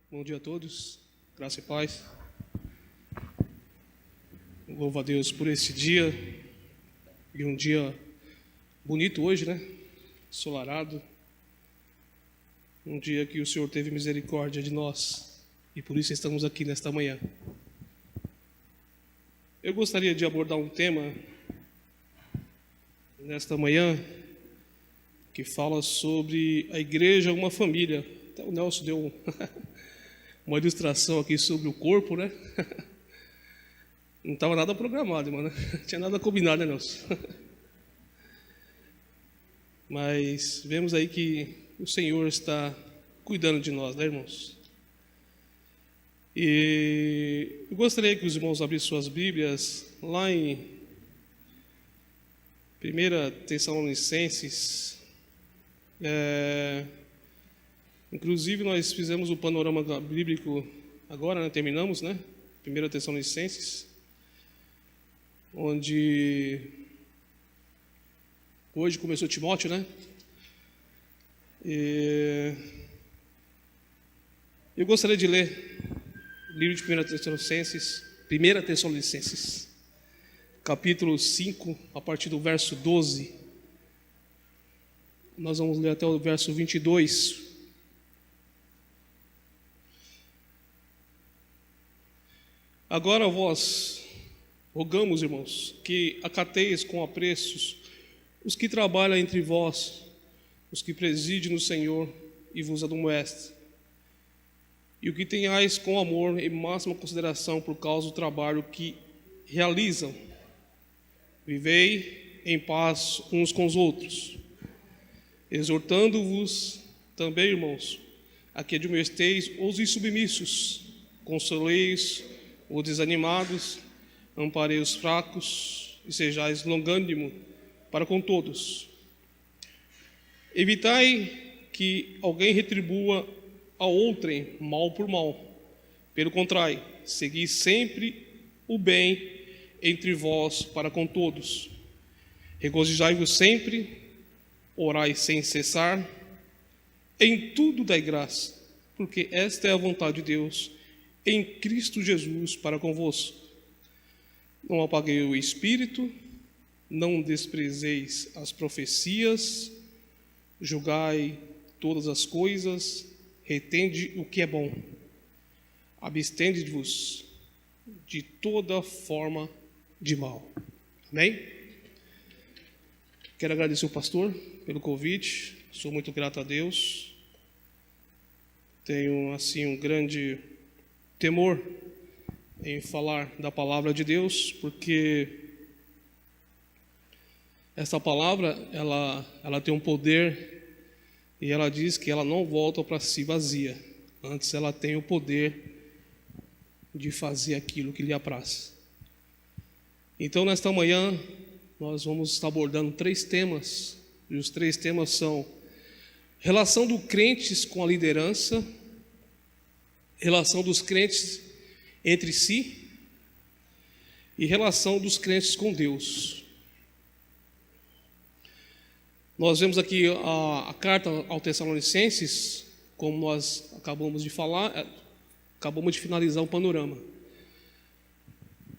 Bom dia a todos, graça e paz. Louvo a Deus por esse dia, e um dia bonito hoje, né? Ensolarado. Um dia que o Senhor teve misericórdia de nós, e por isso estamos aqui nesta manhã. Eu gostaria de abordar um tema nesta manhã que fala sobre a igreja, uma família. Até o Nelson deu uma ilustração aqui sobre o corpo, né? Não estava nada programado, mano. Não tinha nada combinado, né, Nelson? Mas vemos aí que o Senhor está cuidando de nós, né, irmãos? E eu gostaria que os irmãos abrissem suas Bíblias lá em 1 Tessalonicenses. Inclusive nós fizemos o panorama bíblico agora, né? Terminamos, né? 1 Tessalonicenses, onde hoje começou Timóteo, né? Eu gostaria de ler o livro de 1 Tessalonicenses, capítulo 5, a partir do verso 12. Nós vamos ler até o verso 22. Agora vós rogamos, irmãos, que acateis com apreços os que trabalham entre vós, os que presidem no Senhor e vos admoestem, e o que tenhais com amor e máxima consideração por causa do trabalho que realizam. Vivei em paz uns com os outros, exortando-vos também, irmãos, a que admoesteis os insubmissos, consoleis os desanimados, amparei os fracos e sejais longânimo para com todos. Evitai que alguém retribua a outrem mal por mal. Pelo contrário, segui sempre o bem entre vós para com todos. Regozijai-vos sempre, orai sem cessar, em tudo dai graça, porque esta é a vontade de Deus em Cristo Jesus para convosco. Não apaguei o espírito, não desprezeis as profecias, julgai todas as coisas, retende o que é bom, abstende-vos de toda forma de mal. Amém? Quero agradecer o pastor pelo convite, sou muito grato a Deus. Tenho, assim, um grande temor em falar da palavra de Deus, porque essa palavra, ela tem um poder, e ela diz que ela não volta para si vazia, antes ela tem o poder de fazer aquilo que lhe apraz. Então, nesta manhã, nós vamos estar abordando 3 temas, e os 3 temas são relação dos crentes com a liderança, relação dos crentes entre si e relação dos crentes com Deus. Nós vemos aqui a carta aos Tessalonicenses, como nós acabamos de falar, acabamos de finalizar o panorama.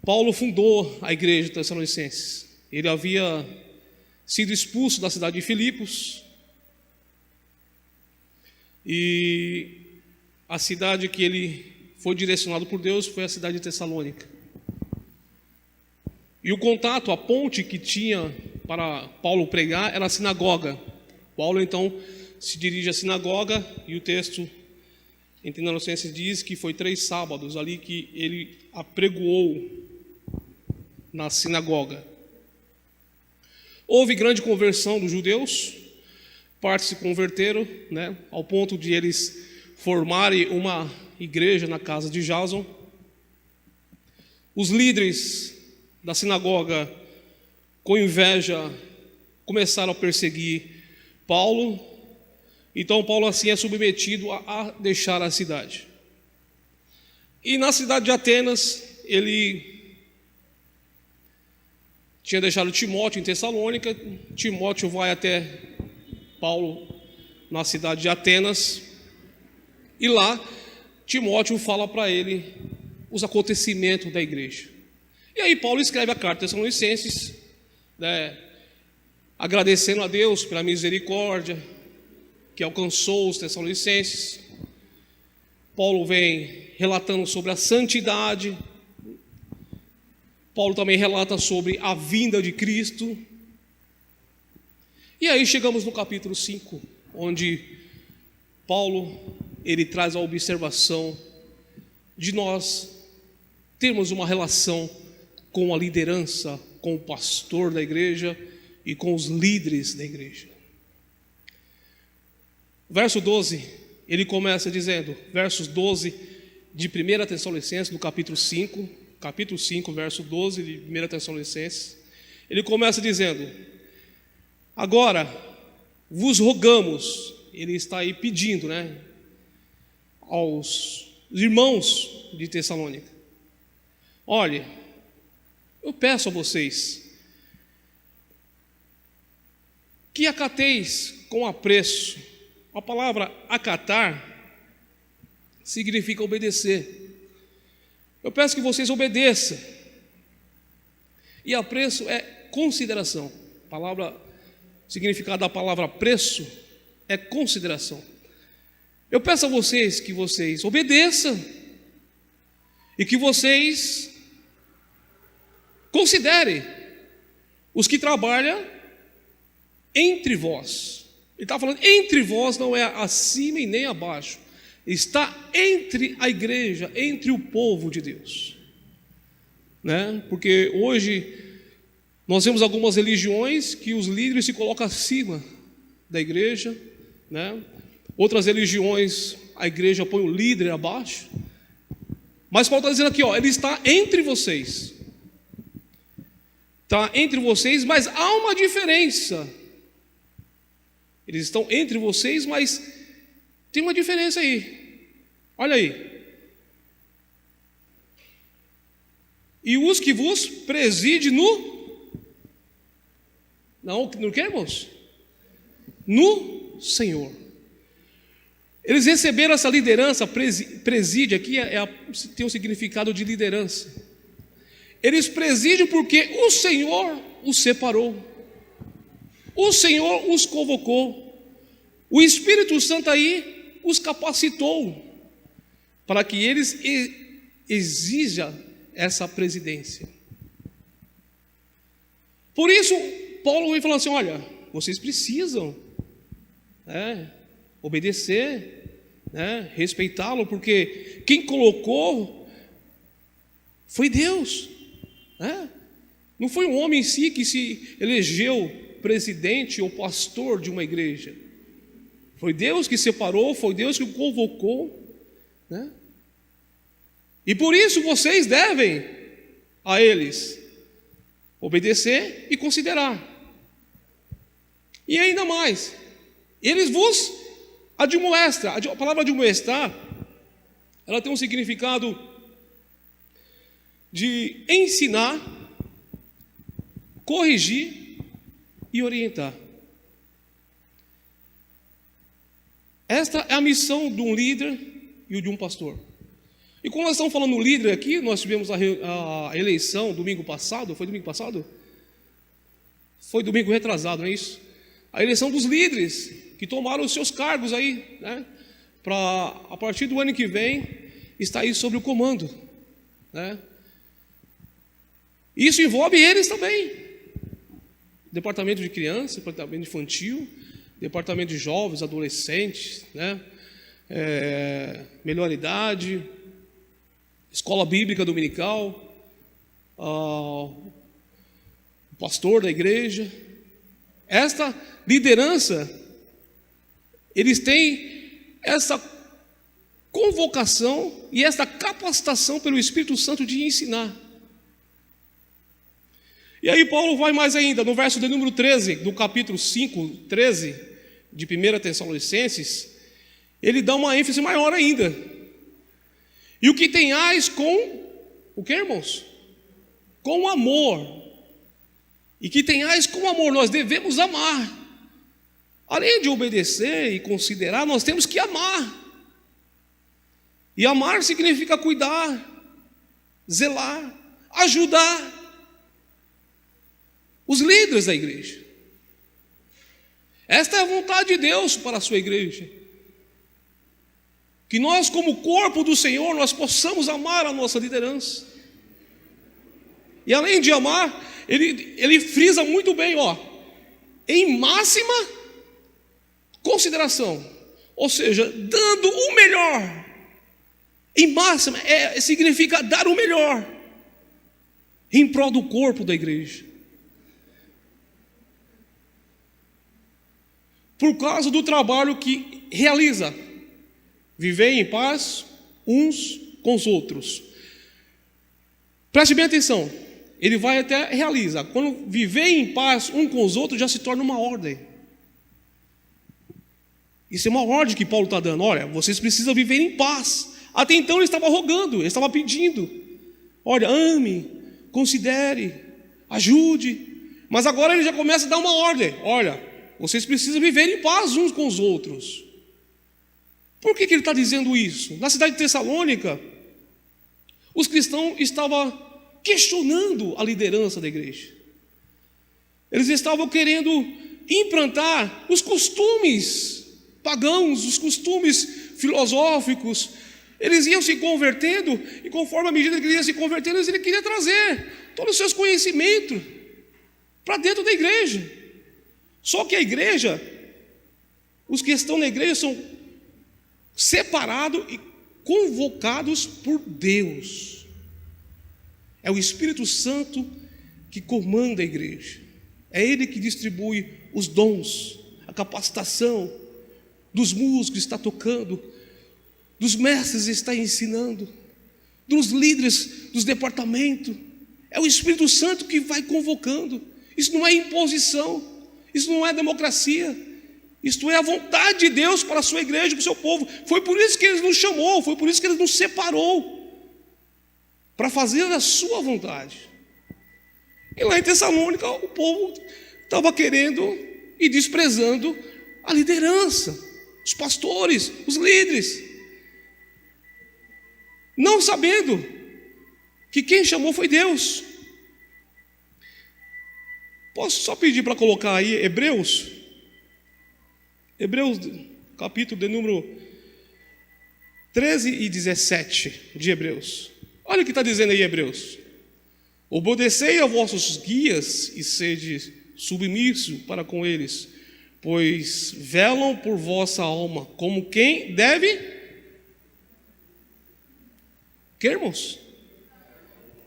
Paulo fundou a igreja de Tessalonicenses. Ele havia sido expulso da cidade de Filipos, e a cidade que ele foi direcionado por Deus foi a cidade de Tessalônica. E o contato, a ponte que tinha para Paulo pregar era a sinagoga. Paulo então se dirige à sinagoga, e o texto em Tessalonicenses diz que foi 3 sábados ali que ele apregoou na sinagoga. Houve grande conversão dos judeus, partes se converteram, né, ao ponto de eles formarem uma igreja na casa de Jason. Os líderes da sinagoga, com inveja, começaram a perseguir Paulo. Então Paulo assim é submetido a deixar a cidade. E na cidade de Atenas, ele tinha deixado Timóteo em Tessalônica. Timóteo vai até Paulo na cidade de Atenas, e lá Timóteo fala para ele os acontecimentos da igreja. E aí Paulo escreve a carta aos Tessalonicenses, né, agradecendo a Deus pela misericórdia que alcançou os Tessalonicenses. Paulo vem relatando sobre a santidade. Paulo também relata sobre a vinda de Cristo. E aí chegamos no capítulo 5, onde Paulo, ele traz a observação de nós termos uma relação com a liderança, com o pastor da igreja e com os líderes da igreja. Verso 12, ele começa dizendo, versos 12 de 1 Tessalonicenses, do capítulo 5, verso 12 de 1 Tessalonicenses, ele começa dizendo: agora vos rogamos, ele está aí pedindo, né, aos irmãos de Tessalônica, olha, eu peço a vocês que acateis com apreço. A palavra acatar significa obedecer. Eu peço que vocês obedeçam. E apreço é consideração. Significado da palavra preço é consideração. Eu peço a vocês que vocês obedeçam e que vocês considerem os que trabalham entre vós. Ele está falando entre vós, não é acima e nem abaixo. Está entre a igreja, entre o povo de Deus, né? Porque hoje nós vemos algumas religiões que os líderes se colocam acima da igreja, né? Outras religiões a igreja põe o líder abaixo. Mas Paulo está dizendo aqui, ele está entre vocês. Está entre vocês, mas há uma diferença. Eles estão entre vocês, mas tem uma diferença aí. Olha aí. E os que vos preside no que, irmãos? No Senhor. Eles receberam essa liderança, preside aqui tem o significado de liderança. Eles presidem porque o Senhor os separou. O Senhor os convocou. O Espírito Santo aí os capacitou para que eles exijam essa presidência. Por isso, Paulo vem falando assim: olha, vocês precisam obedecer, respeitá-lo, porque quem colocou foi Deus, não foi um homem em si que se elegeu presidente ou pastor de uma igreja. Foi Deus que separou, foi Deus que o convocou, E por isso vocês devem a eles obedecer e considerar. E ainda mais, eles vos admoestam. A palavra admoestar, ela tem um significado de ensinar, corrigir e orientar. Esta é a missão de um líder e de um pastor. E quando nós estamos falando líder aqui, nós tivemos a eleição domingo passado. Foi domingo passado? Foi domingo retrasado, não é isso? A eleição dos líderes que tomaram os seus cargos aí, para a partir do ano que vem estar aí sobre o comando, Isso envolve eles também. Departamento de criança, departamento infantil, departamento de jovens, adolescentes, melhor idade, escola bíblica dominical, o pastor da igreja. Esta liderança, eles têm essa convocação e essa capacitação pelo Espírito Santo de ensinar. E aí Paulo vai mais ainda, no verso de número 13, do capítulo 5, 13, de 1 Tessalonicenses, ele dá uma ênfase maior ainda. E o que tenhais com, o que, irmãos? Com amor. E que tenhais com amor, nós devemos amar. Além de obedecer e considerar, nós temos que amar. E amar significa cuidar, zelar, ajudar os líderes da igreja. Esta é a vontade de Deus para a sua igreja. Que nós, como corpo do Senhor, nós possamos amar a nossa liderança. E além de amar, ele frisa muito bem, em máxima consideração. Ou seja, dando o melhor. Em máxima, significa dar o melhor em prol do corpo da igreja. Por causa do trabalho que realiza. Viver em paz uns com os outros. Preste bem atenção. Ele vai até realizar. Quando viver em paz um com os outros, já se torna uma ordem. Isso é uma ordem que Paulo está dando. Olha, vocês precisam viver em paz. Até então ele estava rogando, ele estava pedindo. Olha, ame, considere, ajude. Mas agora ele já começa a dar uma ordem. Olha, vocês precisam viver em paz uns com os outros. Por que ele está dizendo isso? Na cidade de Tessalônica, os cristãos estavam questionando a liderança da igreja. Eles estavam querendo implantar os costumes pagãos, os costumes filosóficos. Eles iam se convertendo, e conforme a medida que eles iam se convertendo, ele queria trazer todos os seus conhecimentos para dentro da igreja. Só que a igreja, os que estão na igreja são separados e convocados por Deus. É o Espírito Santo que comanda a igreja. É Ele que distribui os dons, a capacitação dos músicos que está tocando, dos mestres que está ensinando, dos líderes dos departamentos. É o Espírito Santo que vai convocando. Isso não é imposição, isso não é democracia. Isto é a vontade de Deus para a sua igreja, para o seu povo. Foi por isso que Ele nos chamou, foi por isso que Ele nos separou, para fazer a sua vontade. E lá em Tessalônica, o povo estava querendo e desprezando a liderança, os pastores, os líderes, não sabendo que quem chamou foi Deus. Posso só pedir para colocar aí Hebreus, capítulo de número 13 e 17 de Hebreus. Olha o que está dizendo aí Hebreus. Obedecei a vossos guias e sede submisso para com eles, pois velam por vossa alma, como quem deve, que irmãos?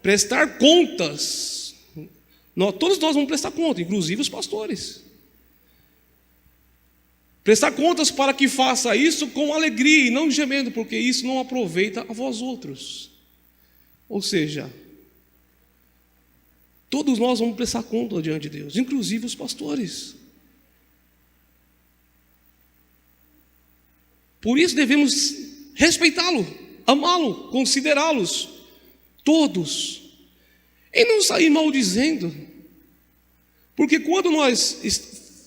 Prestar contas. Todos nós vamos prestar conta, inclusive os pastores. Prestar contas para que faça isso com alegria e não gemendo, porque isso não aproveita a vós outros. Ou seja, todos nós vamos prestar conta diante de Deus, inclusive os pastores. Por isso devemos respeitá-lo, amá-lo, considerá-los, todos, e não sair maldizendo. Porque quando nós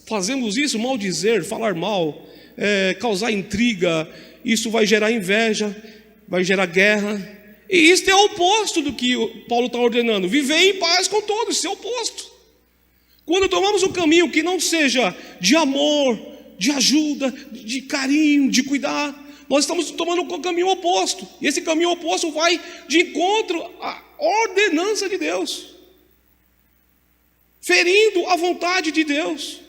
fazemos isso, maldizer, falar mal, causar intriga, isso vai gerar inveja, vai gerar guerra. E isso é o oposto do que Paulo está ordenando. Viver em paz com todos, isso é o oposto. Quando tomamos um caminho que não seja de amor, de ajuda, de carinho, de cuidar, nós estamos tomando um caminho oposto. E esse caminho oposto vai de encontro à ordenança de Deus, ferindo a vontade de Deus.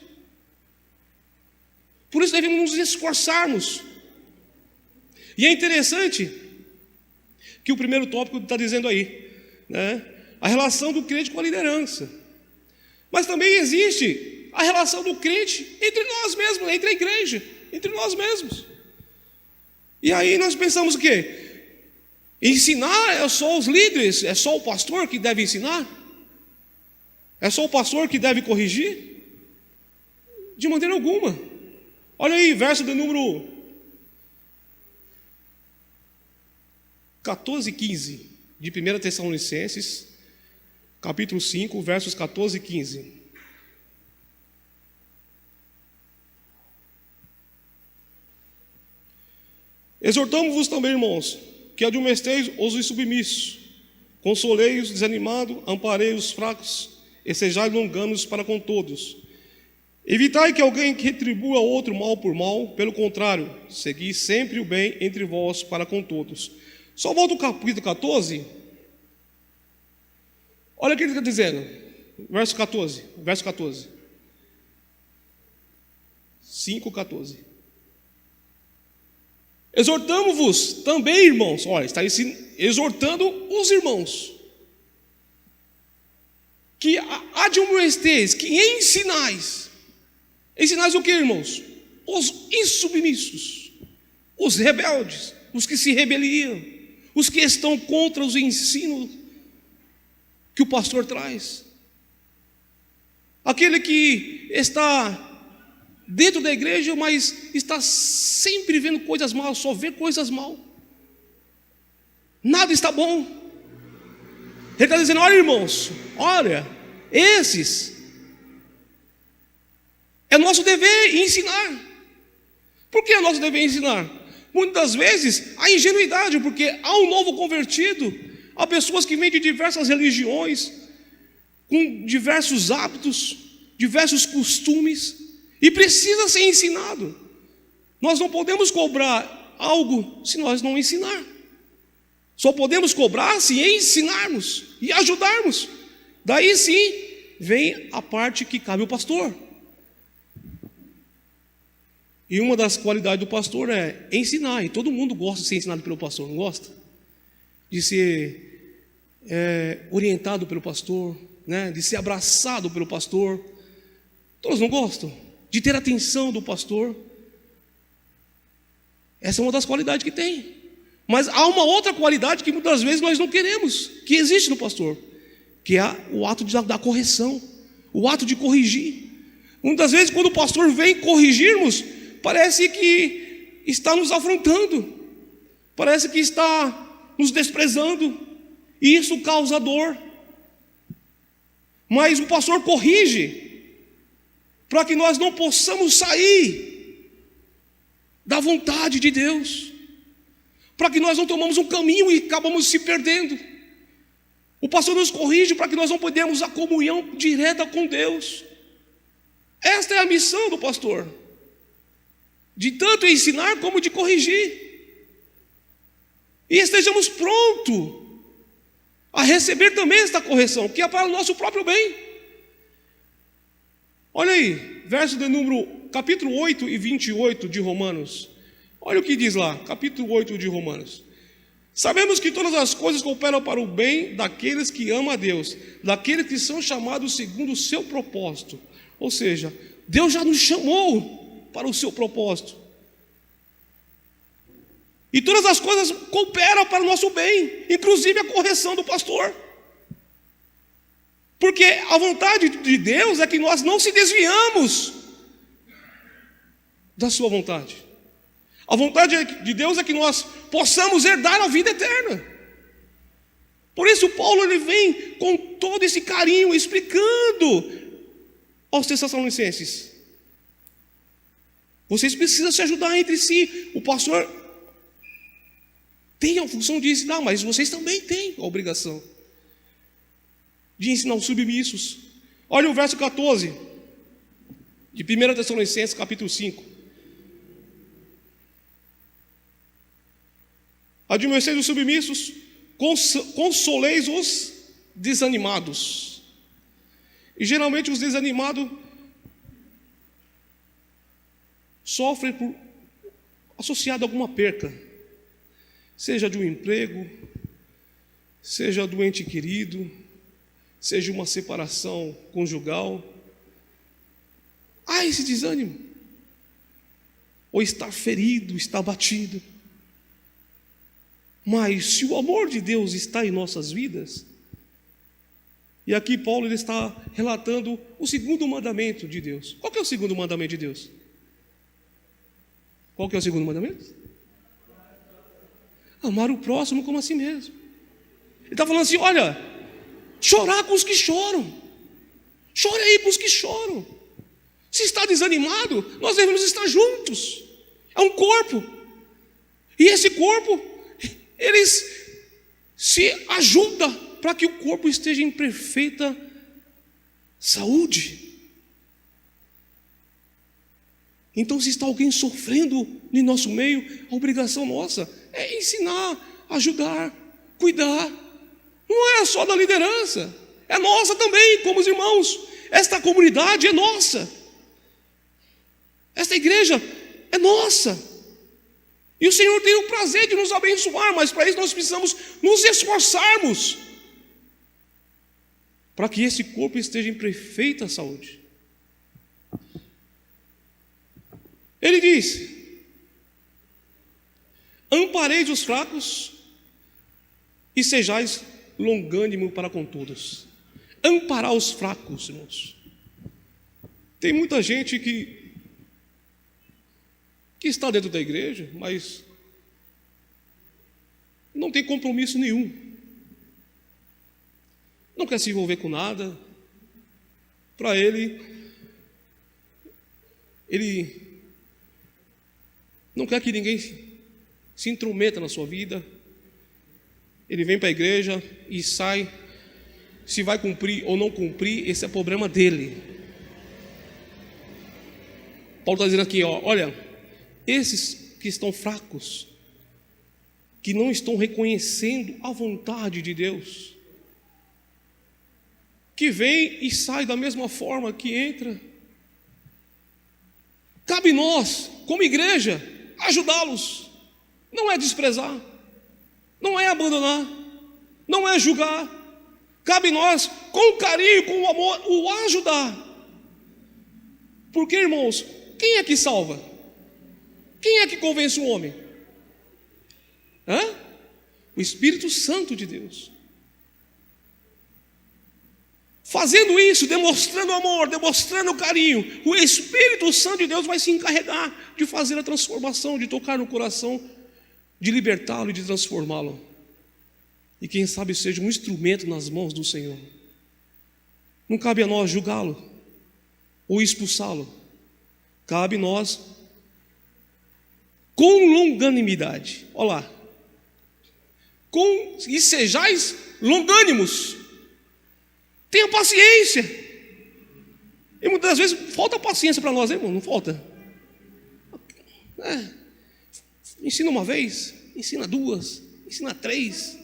Por isso devemos nos esforçarmos. E é interessante que o primeiro tópico está dizendo aí, né? A relação do crente com a liderança. Mas também existe a relação do crente entre nós mesmos, entre a igreja, entre nós mesmos. E aí nós pensamos o quê? Ensinar é só os líderes, é só o pastor que deve ensinar? É só o pastor que deve corrigir? De maneira alguma. Olha aí, verso de número 14 e 15 de 1 Tessalonicenses, capítulo 5, versos 14 e 15. Exortamos-vos também, irmãos, que admoesteis os insubmissos, consolei os desanimados, amparei os fracos, e sejais longânimos para com todos. Evitai que alguém que retribua outro mal por mal, pelo contrário, segui sempre o bem entre vós para com todos. Só volta ao capítulo 14. Olha o que ele está dizendo, verso 14. 5:14. Exortamo-vos também, irmãos. Olha, está exortando os irmãos, que admoesteis, que ensinais. Ensinais o que, irmãos? Os insubmissos, os rebeldes, os que se rebeliam, os que estão contra os ensinos que o pastor traz. Aquele que está dentro da igreja, mas está sempre vendo coisas mal, só vê coisas mal. Nada está bom. Ele está dizendo: olha, irmãos, olha, esses é nosso dever ensinar. Por que é nosso dever ensinar? Muitas vezes a ingenuidade, porque há um novo convertido, há pessoas que vêm de diversas religiões, com diversos hábitos, diversos costumes, e precisa ser ensinado. Nós não podemos cobrar algo se nós não ensinar. Só podemos cobrar se ensinarmos e ajudarmos. Daí sim vem a parte que cabe ao pastor. E uma das qualidades do pastor é ensinar. E todo mundo gosta de ser ensinado pelo pastor, não gosta? De ser orientado pelo pastor, né? De ser abraçado pelo pastor. Todos não gostam de ter atenção do pastor. Essa é uma das qualidades que tem. Mas há uma outra qualidade que muitas vezes nós não queremos, que existe no pastor, que é o ato da correção, o ato de corrigir. Muitas vezes quando o pastor vem corrigirmos, parece que está nos afrontando, parece que está nos desprezando, e isso causa dor. Mas o pastor corrige para que nós não possamos sair da vontade de Deus, para que nós não tomamos um caminho e acabamos se perdendo. O pastor nos corrige para que nós não podemos a comunhão direta com Deus. Esta é a missão do pastor, de tanto ensinar como de corrigir. E estejamos prontos a receber também esta correção, que é para o nosso próprio bem. Olha aí, verso de número, capítulo 8 e 28 de Romanos. Olha o que diz lá, capítulo 8 de Romanos. Sabemos que todas as coisas cooperam para o bem daqueles que amam a Deus, daqueles que são chamados segundo o seu propósito. Ou seja, Deus já nos chamou para o seu propósito. E todas as coisas cooperam para o nosso bem, inclusive a correção do pastor. Porque a vontade de Deus é que nós não se desviamos da sua vontade. A vontade de Deus é que nós possamos herdar a vida eterna. Por isso Paulo ele vem com todo esse carinho explicando aos Tessalonicenses: vocês precisam se ajudar entre si. O pastor tem a função de ensinar, mas vocês também têm a obrigação de ensinar os submissos. Olha o verso 14 de 1 Tessalonicenses capítulo 5. Admoesteis os submissos, consoleis os desanimados. E geralmente os desanimados sofrem associado a alguma perca, seja de um emprego, seja do ente querido, seja uma separação conjugal. Há esse desânimo, ou está ferido, está abatido. Mas se o amor de Deus está em nossas vidas, e aqui Paulo ele está relatando o segundo mandamento de Deus. Qual que é o segundo mandamento de Deus? Qual que é o segundo mandamento? Amar o próximo como a si mesmo. Ele está falando assim: olha, chorar com os que choram. Chore aí com os que choram. Se está desanimado, nós devemos estar juntos. É um corpo. E esse corpo, ele eles se ajudam para que o corpo esteja em perfeita saúde. Então, se está alguém sofrendo em nosso meio, a obrigação nossa é ensinar, ajudar, cuidar. Não é só da liderança, é nossa também, como os irmãos. Esta comunidade é nossa, esta igreja é nossa. E o Senhor tem o prazer de nos abençoar, mas para isso nós precisamos nos esforçarmos para que esse corpo esteja em perfeita saúde. Ele diz: ampareis os fracos e sejais longânimo para com todos. Amparar os fracos, irmãos. Tem muita gente que está dentro da igreja, mas não tem compromisso nenhum. Não quer se envolver com nada. Para ele não quer que ninguém se intrometa na sua vida. Ele vem para a igreja e sai. Se vai cumprir ou não cumprir, esse é o problema dele. Paulo está dizendo aqui, olha, esses que estão fracos, que não estão reconhecendo a vontade de Deus, que vem e sai da mesma forma que entra, cabe nós, como igreja, ajudá-los. Não é desprezar, não é abandonar, não é julgar. Cabe nós, com carinho, com amor, o ajudar. Porque, irmãos, quem é que salva? Quem é que convence o homem? O Espírito Santo de Deus. Fazendo isso, demonstrando amor, demonstrando carinho, o Espírito Santo de Deus vai se encarregar de fazer a transformação, de tocar no coração, de libertá-lo e de transformá-lo. E quem sabe seja um instrumento nas mãos do Senhor. Não cabe a nós julgá-lo ou expulsá-lo. Cabe a nós, com longanimidade, olha lá, e sejais longânimos. Tenha paciência. E muitas vezes falta paciência para nós, hein, irmão? Não falta? Ensina uma vez, ensina duas, ensina três,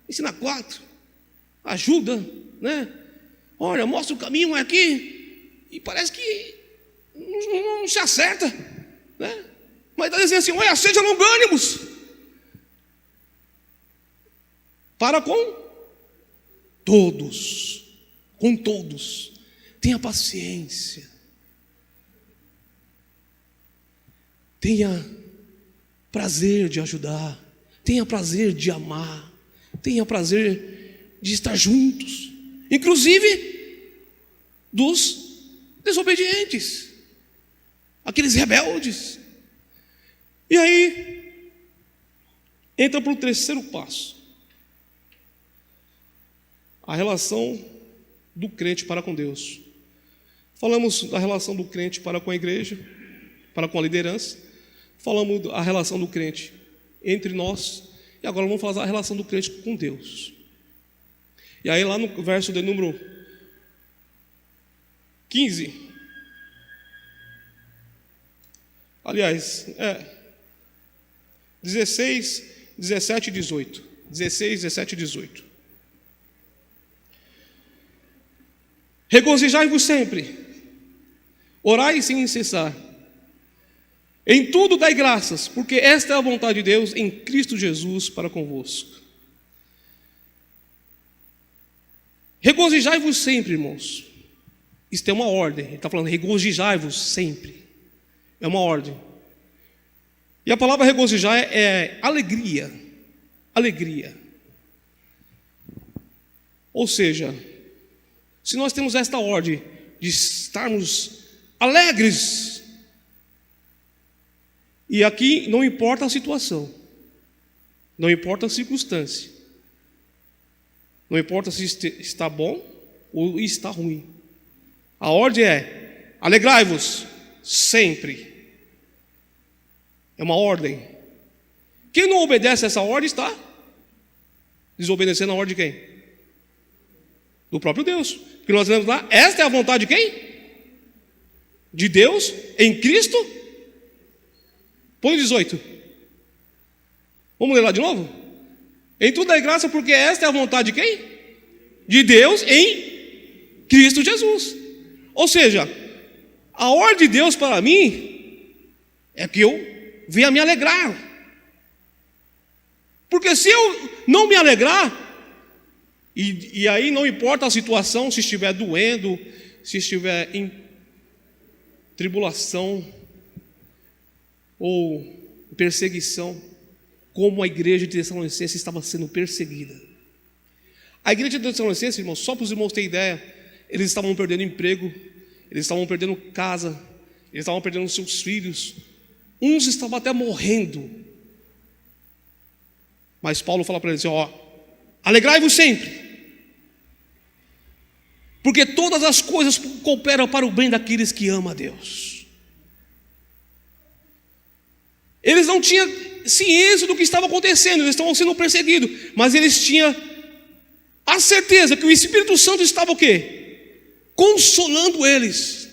ensina quatro, ajuda, né? Olha, mostra o caminho aqui, e parece que não se acerta, né? Mas está dizendo assim, olha, seja longânimos, para com todos, tenha paciência, tenha prazer de ajudar, tenha prazer de amar, tenha prazer de estar juntos, inclusive dos desobedientes, aqueles rebeldes. E aí entra para o terceiro passo, a relação do crente para com Deus. Falamos da relação do crente para com a igreja, para com a liderança. Falamos da relação do crente entre nós. E agora vamos falar da relação do crente com Deus. E aí lá no verso de número 15, aliás, 16, 17 e 18. 16, 17 e 18. Regozijai-vos sempre, orai sem cessar, em tudo dai graças, porque esta é a vontade de Deus em Cristo Jesus para convosco. Regozijai-vos sempre, irmãos. Isso é uma ordem. Ele está falando regozijai-vos sempre. É uma ordem. E a palavra regozijar é alegria. Alegria. Ou seja, se nós temos esta ordem de estarmos alegres, e aqui não importa a situação, não importa a circunstância, não importa se está bom ou está ruim, a ordem é alegrai-vos sempre. É uma ordem. Quem não obedece a essa ordem está Desobedecendo a ordem de quem? Do próprio Deus. Porque nós lemos lá, esta é a vontade de quem? De Deus em Cristo. Põe 18. Vamos ler lá de novo? Em tudo é graça, porque esta é a vontade de quem? De Deus em Cristo Jesus. Ou seja, a ordem de Deus para mim é que eu venha me alegrar. Porque se eu não me alegrar, e aí não importa a situação, se estiver doendo, se estiver em tribulação ou perseguição, como a igreja de Tessalonicenses estava sendo perseguida. A igreja de Tessalonicenses, irmãos, só para os irmãos terem ideia, eles estavam perdendo emprego, eles estavam perdendo casa, eles estavam perdendo seus filhos, uns estavam até morrendo. Mas Paulo fala para eles assim, alegrai-vos sempre, porque todas as coisas cooperam para o bem daqueles que amam a Deus. Eles não tinham ciência do que estava acontecendo, eles estavam sendo perseguidos, mas eles tinham a certeza que o Espírito Santo estava o quê? Consolando eles.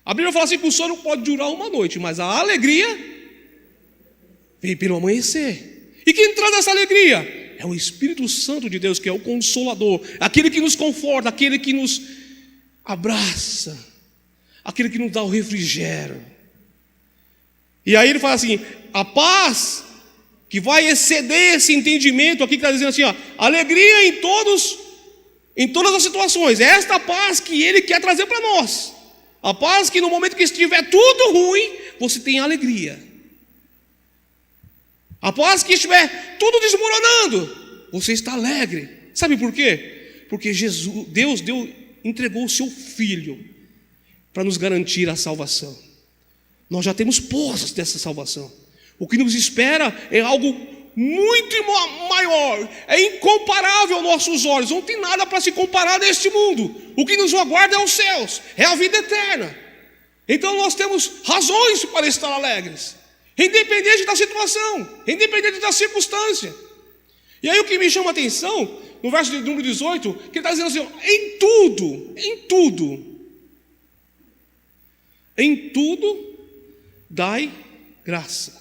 A Bíblia fala assim que o sono pode durar uma noite, mas a alegria vem pelo amanhecer. E quem traz essa alegria? É o Espírito Santo de Deus, que é o Consolador, aquele que nos conforta, aquele que nos abraça, aquele que nos dá o refrigério. E aí ele fala assim, a paz que vai exceder esse entendimento aqui, que está dizendo assim, alegria em todas as situações. É esta paz que ele quer trazer para nós. A paz que no momento que estiver tudo ruim, você tem alegria. A paz que estiver tudo desmoronando, você está alegre. Sabe por quê? Porque Deus entregou o seu Filho para nos garantir a salvação. Nós já temos poças dessa salvação. O que nos espera é algo muito maior, é incomparável aos nossos olhos. Não tem nada para se comparar neste mundo. O que nos aguarda é os céus, é a vida eterna. Então nós temos razões para estar alegres, independente da situação, independente da circunstância. E aí o que me chama a atenção, no verso de número 18, que ele está dizendo assim, em tudo dai graça.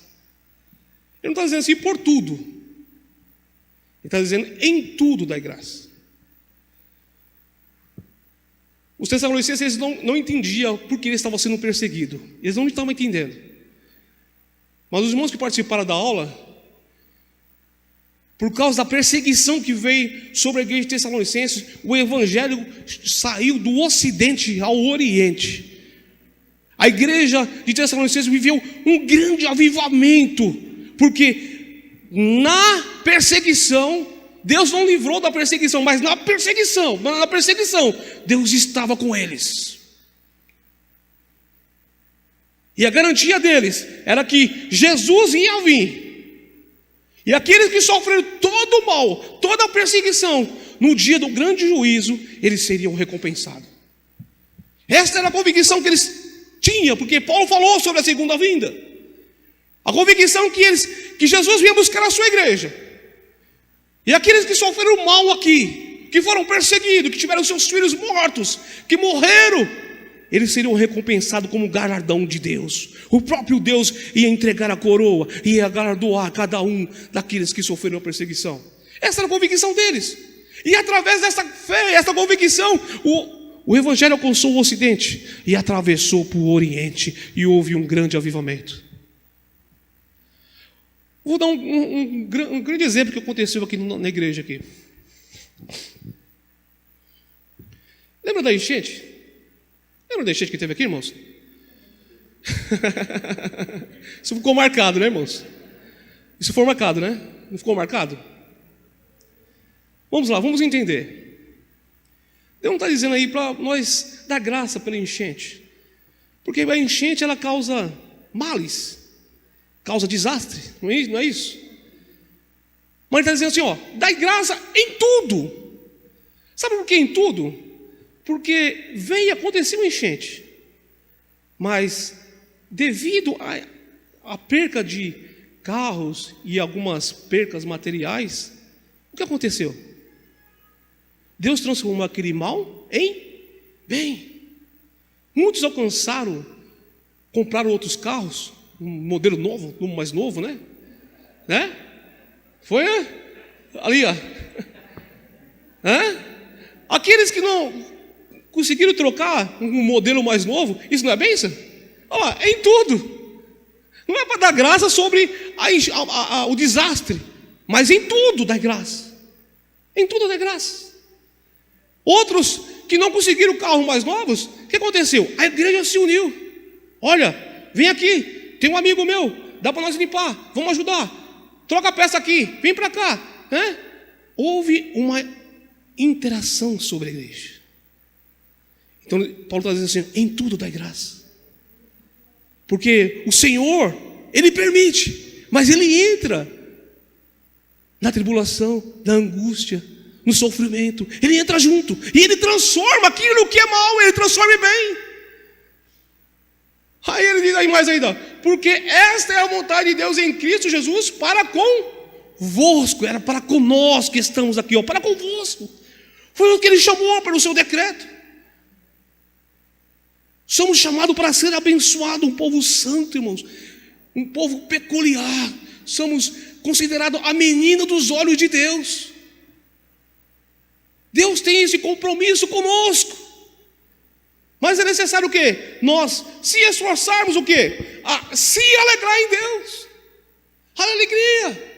Ele não está dizendo assim por tudo, ele está dizendo em tudo dai graça. Os tessalonicenses, eles não entendiam por que eles estavam sendo perseguidos, eles não estavam entendendo. Mas os irmãos que participaram da aula, por causa da perseguição que veio sobre a igreja de Tessalonicenses, o evangelho saiu do ocidente ao oriente. A igreja de Tessalonicenses viveu um grande avivamento, porque na perseguição, Deus não livrou da perseguição, mas na perseguição, Deus estava com eles. E a garantia deles era que Jesus ia vir. E aqueles que sofreram todo o mal, toda a perseguição, no dia do grande juízo, eles seriam recompensados. Esta era a convicção que eles tinham, porque Paulo falou sobre a segunda vinda. A convicção que Jesus vinha buscar a sua igreja. E aqueles que sofreram mal aqui, que foram perseguidos, que tiveram seus filhos mortos, que morreram, eles seriam recompensados como galardão de Deus. O próprio Deus ia entregar a coroa, ia galardoar cada um daqueles que sofreram a perseguição. Essa era a convicção deles. E através dessa fé, essa convicção, o evangelho alcançou o ocidente e atravessou para o oriente, e houve um grande avivamento. Vou dar um grande exemplo que aconteceu aqui na igreja aqui. Lembra da enchente? Lembra da enchente que teve aqui, irmãos? Isso ficou marcado, né, irmãos? Isso foi marcado, né? Não ficou marcado? Vamos lá, vamos entender. Deus não está dizendo aí para nós dar graça pela enchente, porque a enchente ela causa males, causa desastre, não é isso? Mas ele está dizendo assim, dai graça em tudo. Sabe por que em tudo? Porque veio acontecer uma enchente, mas devido à perca de carros e algumas percas materiais, que aconteceu? Deus transformou aquele mal em bem. Muitos alcançaram, compraram outros carros, um modelo novo, um mais novo, né? Foi, né? Ali, ó. Aqueles que não conseguiram trocar um modelo mais novo, isso não é bênção? Olha lá, é em tudo. Não é para dar graça sobre o desastre, mas em tudo dá graça. Em tudo dá graça. Outros que não conseguiram carros mais novos, o que aconteceu? A igreja se uniu. Olha, vem aqui, tem um amigo meu, dá para nós limpar, vamos ajudar. Troca a peça aqui, vem para cá. Houve uma interação sobre a igreja. Então Paulo está dizendo assim: em tudo dá graça. Porque o Senhor, Ele permite, mas Ele entra na tribulação, na angústia, no sofrimento. Ele entra junto e Ele transforma aquilo que é mal, Ele transforma em bem. Aí Ele diz aí mais ainda: porque esta é a vontade de Deus em Cristo Jesus para convosco. Era para conosco que estamos aqui, para convosco. Foi o que Ele chamou pelo seu decreto. Somos chamados para ser abençoados, um povo santo, irmãos, um povo peculiar. Somos considerados a menina dos olhos de Deus. Deus tem esse compromisso conosco. Mas é necessário o quê? Nós se esforçarmos o quê? A se alegrar em Deus. A alegria.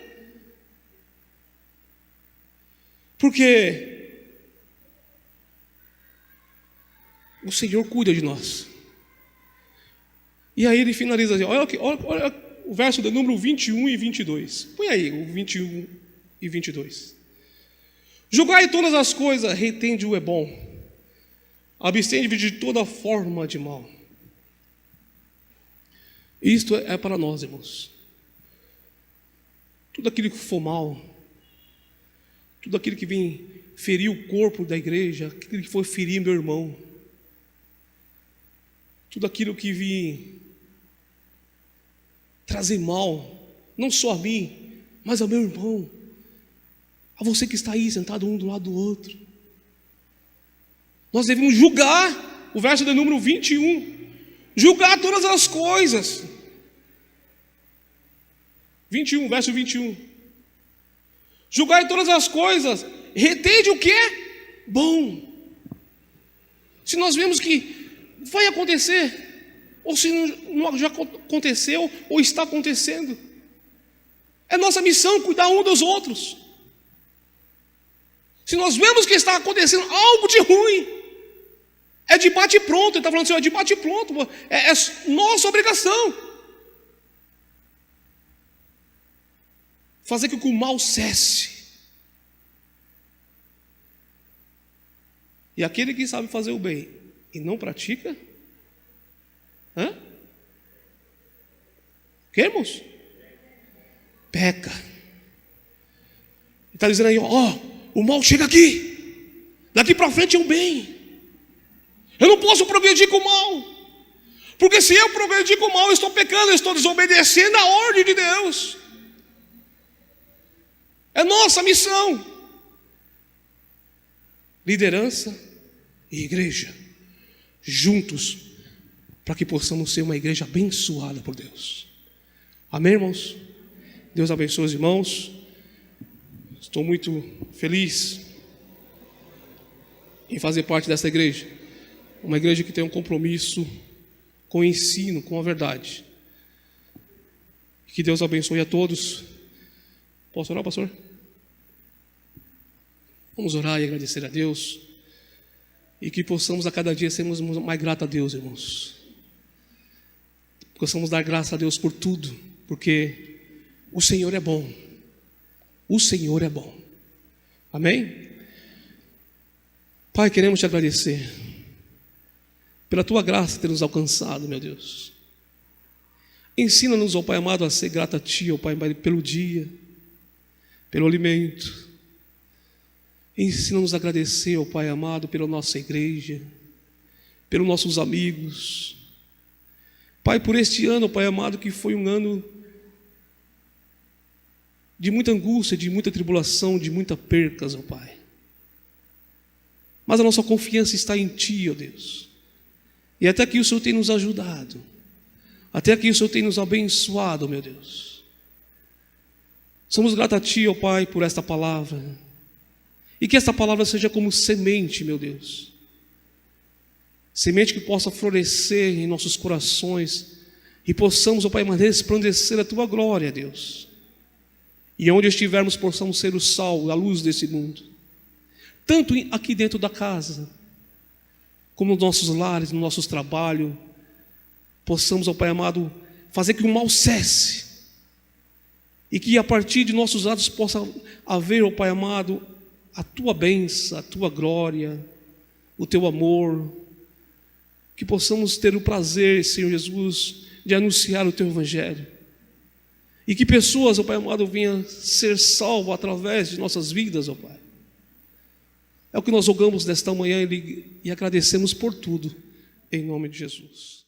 Porque o Senhor cuida de nós. E aí ele finaliza assim, olha o verso do número 21 e 22. Põe aí o 21 e 22. Julgai todas as coisas, retende o é bom. Abstende de toda forma de mal. Isto é para nós, irmãos. Tudo aquilo que for mal, tudo aquilo que vem ferir o corpo da igreja, aquilo que for ferir meu irmão, tudo aquilo que vem trazer mal, não só a mim, mas ao meu irmão, a você que está aí sentado um do lado do outro. Nós devemos julgar, o verso do número 21, julgar todas as coisas. 21, verso 21. Julgai todas as coisas, retende o que é bom. Se nós vemos que vai acontecer, ou se não já aconteceu, ou está acontecendo, é nossa missão cuidar um dos outros. Se nós vemos que está acontecendo algo de ruim, é de bate pronto. Ele está falando assim, é de bate pronto, é nossa obrigação fazer com que o mal cesse. E aquele que sabe fazer o bem e não pratica, que, irmãos? Peca. Ele está dizendo aí, o mal chega aqui, daqui para frente é o bem. Eu não posso progredir com o mal, porque se eu progredir com o mal, eu estou pecando, eu estou desobedecendo a ordem de Deus. É nossa missão. Liderança e igreja, juntos, para que possamos ser uma igreja abençoada por Deus. Amém, irmãos? Deus abençoe os irmãos. Estou muito feliz em fazer parte dessa igreja. Uma igreja que tem um compromisso com o ensino, com a verdade. Que Deus abençoe a todos. Posso orar, pastor? Vamos orar e agradecer a Deus. E que possamos a cada dia sermos mais gratos a Deus, irmãos. Possamos dar graça a Deus por tudo, porque o Senhor é bom. O Senhor é bom. Amém? Pai, queremos te agradecer pela tua graça ter nos alcançado, meu Deus. Ensina-nos, ó Pai amado, a ser grato a ti, ó Pai, pelo dia, pelo alimento. Ensina-nos a agradecer, ó Pai amado, pela nossa igreja, pelos nossos amigos. Pai, por este ano, Pai amado, que foi um ano de muita angústia, de muita tribulação, de muita percas, ó Pai. Mas a nossa confiança está em Ti, ó Deus. E até aqui o Senhor tem nos ajudado. Até aqui o Senhor tem nos abençoado, meu Deus. Somos gratos a Ti, ó Pai, por esta palavra. E que esta palavra seja como semente, meu Deus. Semente que possa florescer em nossos corações e possamos, ó Pai, resplandecer a Tua glória, Deus. E onde estivermos possamos ser o sal, a luz desse mundo. Tanto aqui dentro da casa, como nos nossos lares, nos nossos trabalhos, possamos, ó Pai amado, fazer que o mal cesse. E que a partir de nossos atos possa haver, ó Pai amado, a Tua bênção, a Tua glória, o Teu amor. Que possamos ter o prazer, Senhor Jesus, de anunciar o Teu Evangelho. E que pessoas, ó Pai amado, venham ser salvas através de nossas vidas, ó Pai. É o que nós rogamos nesta manhã e agradecemos por tudo, em nome de Jesus.